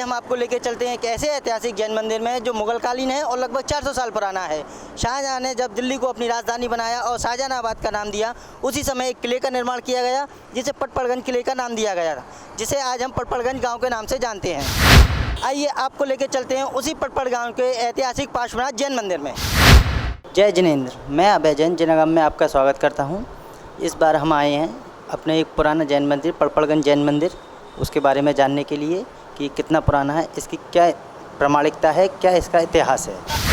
हम आपको लेके चलते हैं एक ऐसे ऐतिहासिक जैन मंदिर में जो मुगल कालीन है और लगभग 400 साल पुराना है। शाहजहाँ ने जब दिल्ली को अपनी राजधानी बनाया और शाहजहानाबाद का नाम दिया, उसी समय एक किले का निर्माण किया गया जिसे पटपड़गंज किले का नाम दिया गया था, जिसे आज हम पटपड़गंज गाँव के नाम से जानते हैं। आइए आपको लेके चलते हैं उसी पटपड़ गाँव के ऐतिहासिक पार्श्वनाथ जैन मंदिर में। जय जिनेंद्र, मैं अभय जैन जिनागम में आपका स्वागत करता हूँ। इस बार हम आए हैं अपने एक पुराना जैन मंदिर पटपड़गंज जैन मंदिर, उसके बारे में जानने के लिए कि कितना पुराना है, इसकी क्या प्रामाणिकता है, क्या इसका इतिहास है।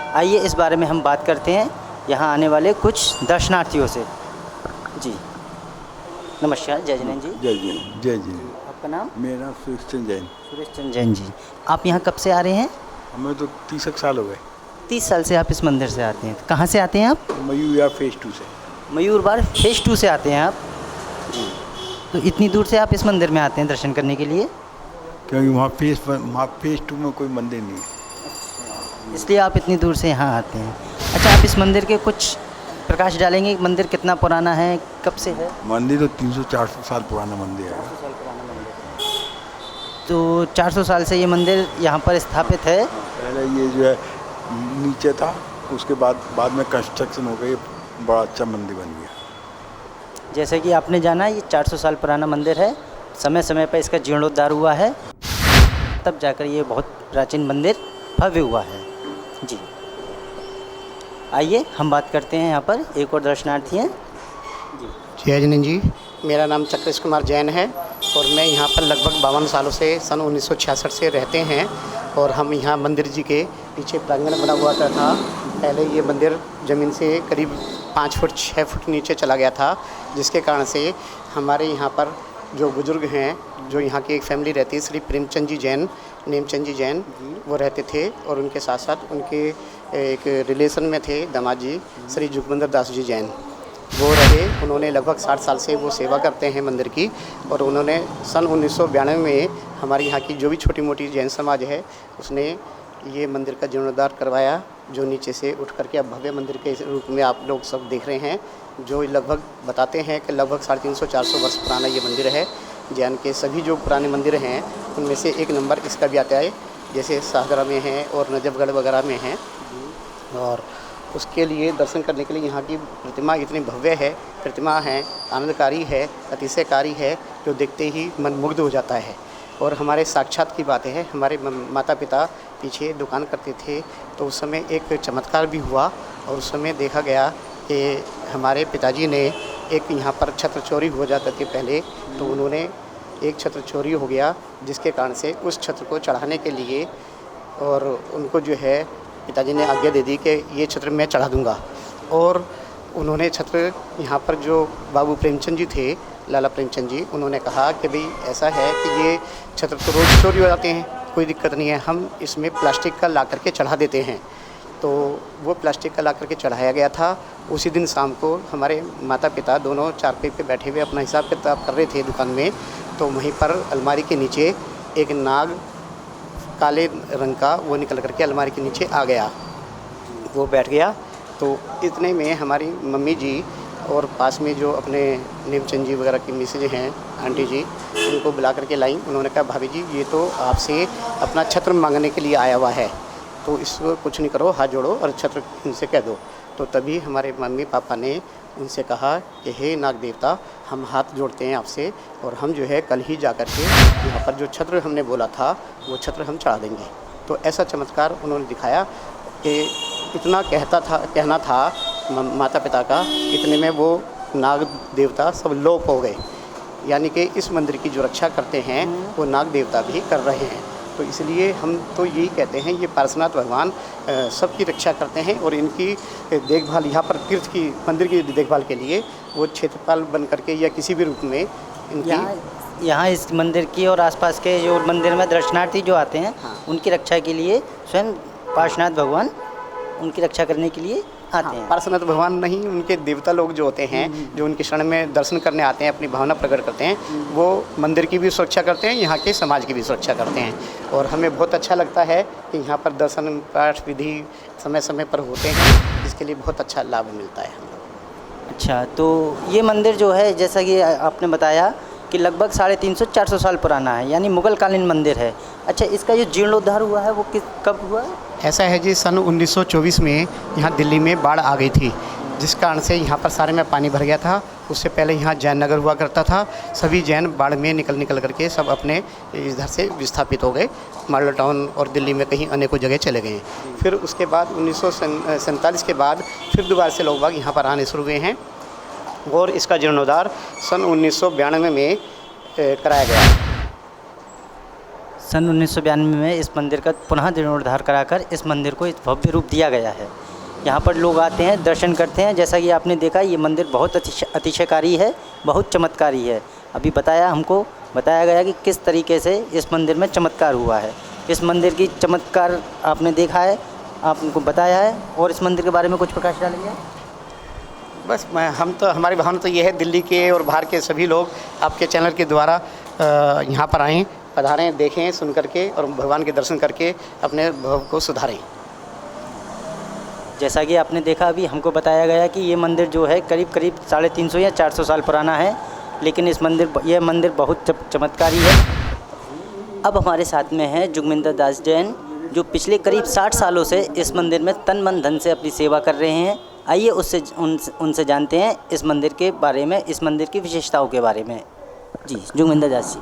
आइए इस बारे में हम बात करते हैं यहाँ आने वाले कुछ दर्शनार्थियों से। जी नमस्कार, जय जिनेंद्र जी। जय जैन, जय जैन। आपका नाम? मेरा नाम सुरेश चंद जैन। सुरेश चंद जैन जी। आप यहाँ कब से आ रहे हैं? हमें तो 30 साल हो गए। 30 साल से आप इस मंदिर से आते हैं। कहाँ से आते हैं आप? मयूर फेज 2 से। मयूरबार फेज 2 से आते हैं आप जी। तो इतनी दूर से आप इस मंदिर में आते हैं दर्शन करने के लिए? क्योंकि वहाँ फेज 2 में कोई मंदिर नहीं है, इसलिए आप इतनी दूर से यहाँ आते हैं। अच्छा, आप इस मंदिर के कुछ प्रकाश डालेंगे, मंदिर कितना पुराना है, कब से है? मंदिर तो 300-400 साल पुराना मंदिर है। तो 400 साल से ये मंदिर यहाँ पर स्थापित है। पहले ये जो है नीचे था, उसके बाद में कंस्ट्रक्शन हो गई, बड़ा अच्छा मंदिर बन गया। जैसे कि आपने जाना, ये 400 साल पुराना मंदिर है, समय समय पर इसका जीर्णोद्धार हुआ है, तब जाकर ये बहुत प्राचीन मंदिर भव्य हुआ है जी। आइए हम बात करते हैं यहाँ पर एक और दर्शनार्थी हैं जी। जय जिनेंद्र जी, मेरा नाम चक्रेश कुमार जैन है और मैं यहाँ पर लगभग 52 सालों से सन 1966 से रहते हैं। और हम यहाँ मंदिर जी के पीछे प्रांगण बना हुआ था। पहले ये मंदिर ज़मीन से करीब 5 फुट 6 फुट नीचे चला गया था, जिसके कारण से हमारे यहाँ पर जो बुज़ुर्ग हैं, जो यहाँ की एक फैमिली रहती है, श्री प्रेमचंद जी जैन, नेमचंद जी जैन, वो रहते थे। और उनके साथ साथ उनके एक रिलेशन में थे दामाद जी, श्री जुगमंदर दास जी जैन, वो रहे। उन्होंने लगभग 60 साल से वो सेवा करते हैं मंदिर की। और उन्होंने सन 1992 में हमारे यहाँ की जो भी छोटी मोटी जैन समाज है, उसने ये मंदिर का जीर्णोद्धार करवाया, जो नीचे से उठ करके अब भव्य मंदिर के रूप में आप लोग सब देख रहे हैं। जो लगभग बताते हैं कि लगभग 350-400 वर्ष पुराना ये मंदिर है। जैन के सभी जो पुराने मंदिर हैं उनमें से एक नंबर इसका भी आता है, जैसे सागरा में है और नजफगढ़ वगैरह में है। और उसके लिए दर्शन करने के लिए यहाँ की प्रतिमा इतनी भव्य है, प्रतिमा है, आनंदकारी है, अतिशयकारी है, जो देखते ही मन मुग्ध हो जाता है। और हमारे साक्षात की बातें हैं, हमारे माता पिता पीछे दुकान करते थे, तो उस समय एक चमत्कार भी हुआ। और उस समय देखा गया कि हमारे पिताजी ने एक यहाँ पर छत्र चोरी हो जाता थी पहले, तो उन्होंने एक छत्र चोरी हो गया, जिसके कारण से उस छत्र को चढ़ाने के लिए और उनको जो है पिताजी ने आज्ञा दे दी कि ये छत्र मैं चढ़ा दूँगा। और उन्होंने छत्र यहाँ पर जो बाबू प्रेमचंद जी थे, लाला प्रेमचंद जी, उन्होंने कहा कि भाई ऐसा है कि ये छत्र तो रोज़ चोरी हो जाते हैं, कोई दिक्कत नहीं है, हम इसमें प्लास्टिक का ला करके चढ़ा देते हैं। तो वो प्लास्टिक का ला करके चढ़ाया गया था। उसी दिन शाम को हमारे माता पिता दोनों चारपाई पे बैठे हुए अपना हिसाब किताब कर रहे थे दुकान में, तो वहीं पर अलमारी के नीचे एक नाग काले रंग का वो निकल करके अलमारी के नीचे आ गया, वो बैठ गया। तो इतने में हमारी मम्मी जी और पास में जो अपने नेमचंद जी वगैरह की मिसेज हैं, आंटी जी, उनको बुला करके लाई। उन्होंने कहा भाभी जी ये तो आपसे अपना छत्र मांगने के लिए आया हुआ है। तो इसको कुछ नहीं करो, हाथ जोड़ो और छत्र इनसे कह दो। तो तभी हमारे मम्मी पापा ने उनसे कहा कि हे नाग देवता, हम हाथ जोड़ते हैं आपसे और हम जो है कल ही जा कर के यहाँ पर जो छत्र हमने बोला था वो छत्र हम चढ़ा देंगे। तो ऐसा चमत्कार उन्होंने दिखाया कि इतना कहना था माता पिता का, इतने में वो नाग देवता सब लोप हो गए। यानी कि इस मंदिर की जो रक्षा करते हैं वो नाग देवता भी कर रहे हैं। तो इसलिए हम तो यही कहते हैं, ये पार्श्वनाथ भगवान सबकी रक्षा करते हैं और इनकी देखभाल यहाँ पर तीर्थ की मंदिर की देखभाल के लिए वो क्षेत्रपाल बन करके या किसी भी रूप में इनकी यहाँ इस मंदिर की और आसपास के जो मंदिर में दर्शनार्थी जो आते हैं उनकी रक्षा के लिए स्वयं पार्श्वनाथ भगवान उनकी रक्षा करने के लिए आते हैं। पार्श्वनाथ भगवान नहीं, उनके देवता लोग जो होते हैं जो उनके शरण में दर्शन करने आते हैं, अपनी भावना प्रकट करते हैं, वो मंदिर की भी सुरक्षा करते हैं, यहाँ के समाज की भी सुरक्षा करते हैं। और हमें बहुत अच्छा लगता है कि यहाँ पर दर्शन पाठ विधि समय समय पर होते हैं, जिसके लिए बहुत अच्छा लाभ मिलता है। अच्छा, तो ये मंदिर जो है जैसा कि आपने बताया कि लगभग 350-400 साल पुराना है, यानी मुगल कालीन मंदिर है। अच्छा, इसका जो जीर्णोद्धार हुआ है वो कब हुआ है? ऐसा है जी, सन 1924 में यहाँ दिल्ली में बाढ़ आ गई थी, जिस कारण से यहाँ पर सारे में पानी भर गया था। उससे पहले यहाँ जैन नगर हुआ करता था। सभी जैन बाढ़ में निकल करके सब अपने इधर से विस्थापित हो गए, मॉडल टाउन और दिल्ली में कहीं अनेकों जगह चले गए। फिर उसके बाद 1947 के बाद फिर दोबारा से लोग बाग यहाँ पर आने शुरू हुए हैं और इसका जीर्णोद्धार सन 1992 में कराया गया। सन 1992 में इस मंदिर का पुनः जीर्णोद्धार कराकर इस मंदिर को इस भव्य रूप दिया गया है। यहाँ पर लोग आते हैं, दर्शन करते हैं। जैसा कि आपने देखा, ये मंदिर बहुत अतिशयकारी है, बहुत चमत्कारी है। अभी हमको बताया गया कि किस तरीके से इस मंदिर में चमत्कार हुआ है। इस मंदिर की चमत्कार आपने देखा है, आपको बताया है, और इस मंदिर के बारे में कुछ प्रकाश डालेंगे? बस हमारी भावना तो ये है, दिल्ली के और बाहर के सभी लोग आपके चैनल के द्वारा यहाँ पर आएँ, पधारें, देखें, सुन करके और भगवान के दर्शन करके अपने भाव को सुधारें। जैसा कि आपने देखा, अभी हमको बताया गया कि ये मंदिर जो है करीब 350 या 400 साल पुराना है, लेकिन ये मंदिर बहुत चमत्कारी है। अब हमारे साथ में है जुगमिंदर दास जैन, जो पिछले करीब 60 सालों से इस मंदिर में तन मन धन से अपनी सेवा कर रहे हैं। आइए उनसे जानते हैं इस मंदिर के बारे में, इस मंदिर की विशेषताओं के बारे में। जी जुगमिंदर दास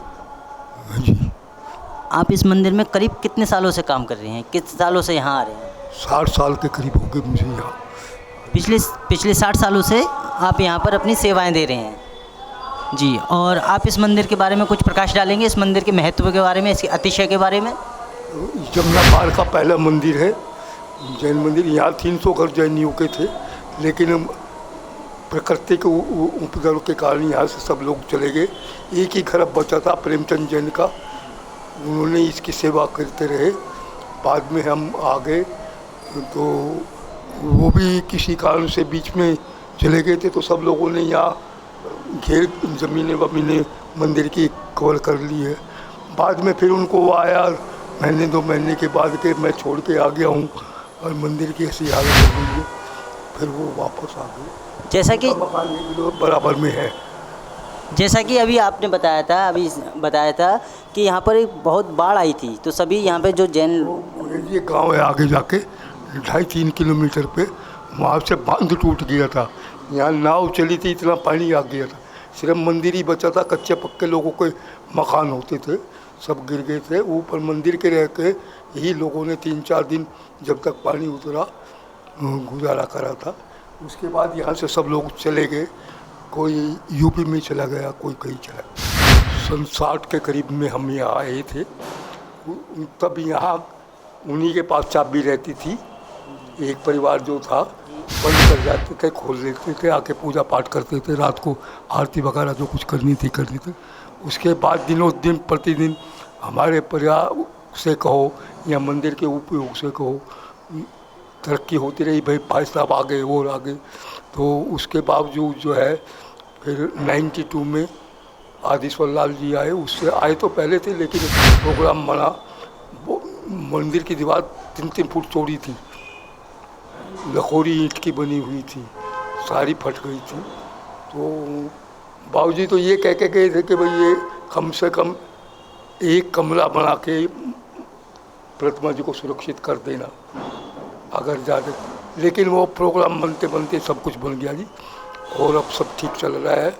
जी, आप इस मंदिर में करीब कितने सालों से काम कर रहे हैं, कितने सालों से यहाँ आ रहे हैं? 60 साल के करीब हो गए मुझे यहाँ। पिछले 60 सालों से आप यहाँ पर अपनी सेवाएं दे रहे हैं जी। और आप इस मंदिर के बारे में कुछ प्रकाश डालेंगे, इस मंदिर के महत्व के बारे में, इसके अतिशय के बारे में? जमुना पार का पहला मंदिर है जैन मंदिर। यहाँ 300 घर जैनियों के थे, लेकिन प्रकृति के उपद्रव के कारण यहाँ से सब लोग चले गए। एक ही घर बचा था प्रेमचंद जैन का, उन्होंने इसकी सेवा करते रहे। बाद में हम आ गए तो वो भी किसी कारण से बीच में चले गए थे, तो सब लोगों ने यहाँ घेर ज़मीनें मंदिर की कवर कर ली है। बाद में फिर उनको वो आया, महीने 2 महीने के बाद के मैं छोड़ के आ गया हूँ और मंदिर की ऐसी हालत हो गई है, फिर वो वापस आ गए। जैसा कि बराबर में है। जैसा कि अभी आपने बताया था कि यहाँ पर एक बहुत बाढ़ आई थी, तो सभी यहाँ पे जो जैन, ये गांव है आगे जाके 2.5-3 किलोमीटर पे, वहाँ से बांध टूट गया था। यहाँ नाव चली थी, इतना पानी आ गया था, सिर्फ मंदिर ही बचा था। कच्चे पक्के लोगों के मकान होते थे, सब गिर गए थे। ऊपर मंदिर के रह के यही लोगों ने 3-4 दिन जब तक पानी उतरा गुजारा करा था। उसके बाद यहाँ से सब लोग चले गए, कोई यूपी में चला गया, कोई कहीं चला गया। सन 60 के करीब में हम यहाँ आए थे, तब यहाँ उन्हीं के पास चाबी रहती थी। एक परिवार जो था बंद कर जाते थे, खोल देते थे, आके पूजा पाठ करते थे, रात को आरती वगैरह जो कुछ करनी थी करनी थी। उसके बाद दिनों दिन प्रतिदिन हमारे परिवार से कहो या मंदिर के उपयोग से कहो, तरक्की होती रही। भाई साहब आ गए, वो आ गए। तो उसके बावजूद जो है फिर 92 में आदिश्वर लाल जी आए। उससे आए तो पहले थे, लेकिन प्रोग्राम बना। वो मंदिर की दीवार 3-3 फुट चौड़ी थी, लखोरी ईंट की बनी हुई थी, सारी फट गई थी। तो बाबूजी तो ये कह के गए थे कि भाई ये कम से कम एक कमरा बना के प्रतिमा जी को सुरक्षित कर देना अगर ज़्यादा, लेकिन वो प्रोग्राम बनते बनते सब कुछ बन गया जी और अब सब ठीक चल रहा है।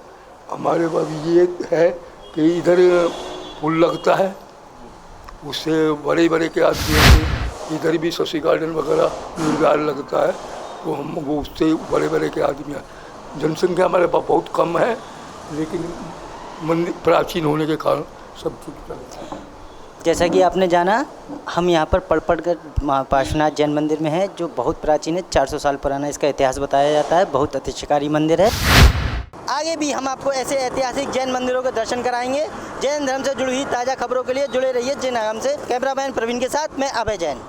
हमारे पास ये है कि इधर पुल लगता है, उससे बड़े बड़े के आदमी से इधर भी शशि गार्डन वगैरह निर्गार लगता है, तो हम वो उससे बड़े बड़े के आदमी हैं। जनसंख्या हमारे पास बहुत कम है, लेकिन मंदिर प्राचीन होने के कारण सब ठीक चलता है। जैसा कि आपने जाना, हम यहाँ पर पड़ कर पार्श्वनाथ जैन मंदिर में है, जो बहुत प्राचीन है, 400 साल पुराना इसका इतिहास बताया जाता है। बहुत अतिशयकारी मंदिर है। आगे भी हम आपको ऐसे ऐतिहासिक जैन मंदिरों के दर्शन कराएंगे। जैन धर्म से जुड़ी हुई ताज़ा खबरों के लिए जुड़े रहिए जैन आगम से। कैमरामैन प्रवीण के साथ मैं अभय जैन।